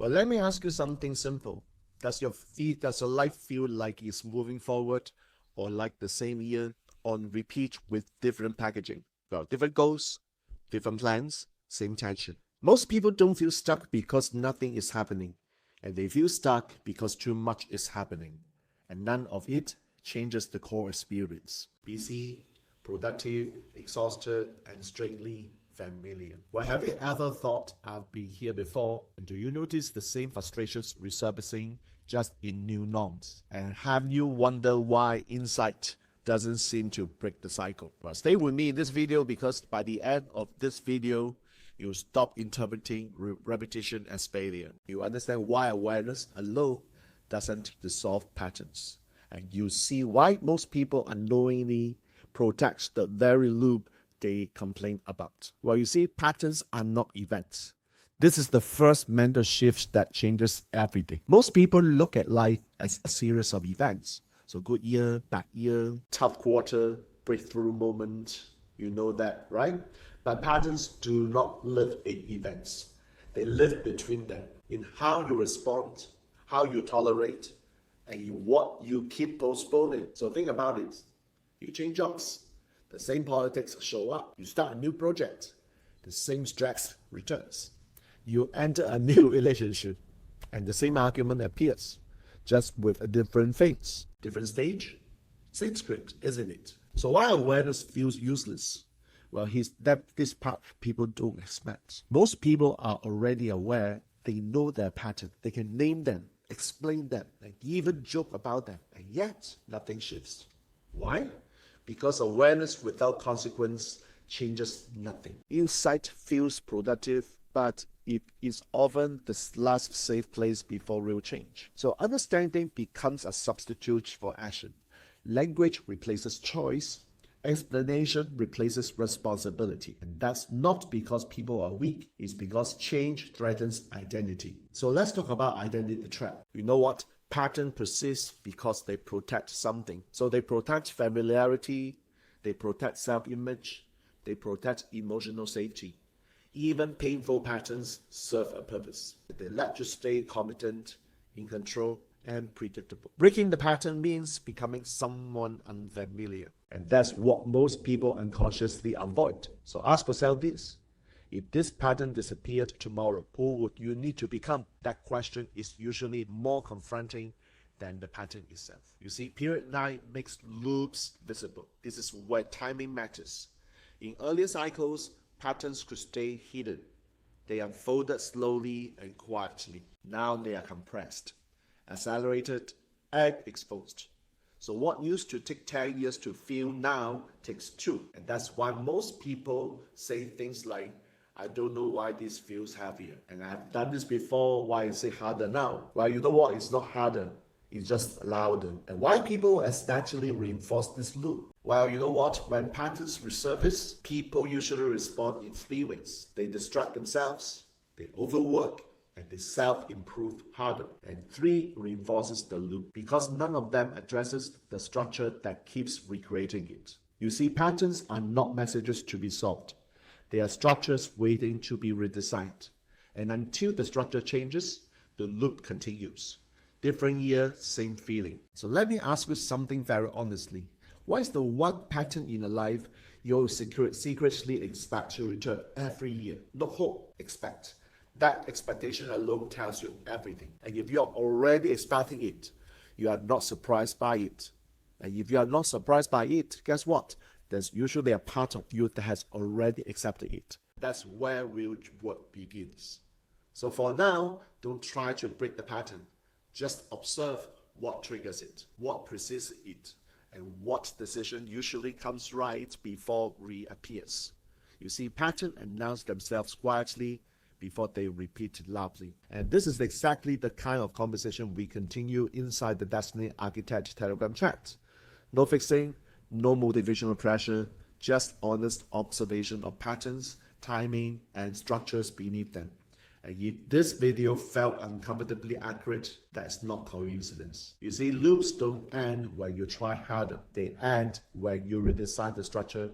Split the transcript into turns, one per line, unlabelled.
Well, let me ask you something simple. Does your life feel like it's moving forward or like the same year on repeat with different packaging? Well, different goals, different plans, same tension. Most people don't feel stuck because nothing is happening, and they feel stuck because too much is happening, and none of it changes the core experience. Busy, productive, exhausted, and strangely familiar. Well, have you ever thought I've been here before? And do you notice the same frustrations resurfacing just in new norms? And have you wondered why insight doesn't seem to break the cycle? Well, stay with me in this video because by the end of this video, you'll stop interpreting repetition as failure. You understand why awareness alone doesn't dissolve patterns. And you see why most people unknowingly protect the very loop they complain about. Well, you see, patterns are not events. This is the first mental shift that changes everything. Most people look at life as a series of events. So good year, bad year, tough quarter, breakthrough moment. You know that, right? But patterns do not live in events. They live between them, in how you respond, how you tolerate, and what you keep postponing. So think about it. You change jobs, the same politics show up. You start a new project, the same stress returns. You enter a new relationship, and the same argument appears, just with a different face, different stage, same script, isn't it? So why awareness feels useless? Well, this part people don't expect. Most people are already aware. They know their pattern. They can name them, explain them, and even joke about them, and yet nothing shifts. Why? Because awareness without consequence changes nothing. Insight feels productive, but it is often the last safe place before real change. So understanding becomes a substitute for action. Language replaces choice. Explanation replaces responsibility. And that's not because people are weak. It's because change threatens identity. So let's talk about identity trap. You know what? Pattern persists because they protect something. So they protect familiarity, they protect self-image, they protect emotional safety. Even painful patterns serve a purpose. They let you stay competent, in control, and predictable. Breaking the pattern means becoming someone unfamiliar. And that's what most people unconsciously avoid. So ask yourself this. If this pattern disappeared tomorrow, who would you need to become? That question is usually more confronting than the pattern itself. You see, period 9 makes loops visible. This is where timing matters. In earlier cycles, patterns could stay hidden. They unfolded slowly and quietly. Now they are compressed, accelerated, and exposed. So what used to take 10 years to feel now takes 2. And that's why most people say things like, I don't know why this feels heavier. And I've done this before, why is it harder now? Well, you know what? It's not harder. It's just louder. And why people accidentally reinforce this loop? Well, you know what? When patterns resurface, people usually respond in 3 ways. They distract themselves, they overwork, and they self-improve harder. And 3 reinforces the loop because none of them addresses the structure that keeps recreating it. You see, patterns are not messages to be solved. They are structures waiting to be redesigned. And until the structure changes, the loop continues. Different year, same feeling. So let me ask you something very honestly. What is the one pattern in your life you secretly expect to return every year? Not hope, expect. That expectation alone tells you everything. And if you are already expecting it, you are not surprised by it. And if you are not surprised by it, guess what? There's usually a part of you that has already accepted it. That's where real work begins. So for now, don't try to break the pattern. Just observe what triggers it, what persists it, and what decision usually comes right before reappears. You see, patterns announce themselves quietly before they repeat loudly. And this is exactly the kind of conversation we continue inside the Destiny Architect Telegram chat. No fixing, no motivational pressure, just honest observation of patterns, timing, and structures beneath them. And if this video felt uncomfortably accurate, that's not coincidence. You see, loops don't end when you try harder. They end when you redesign the structure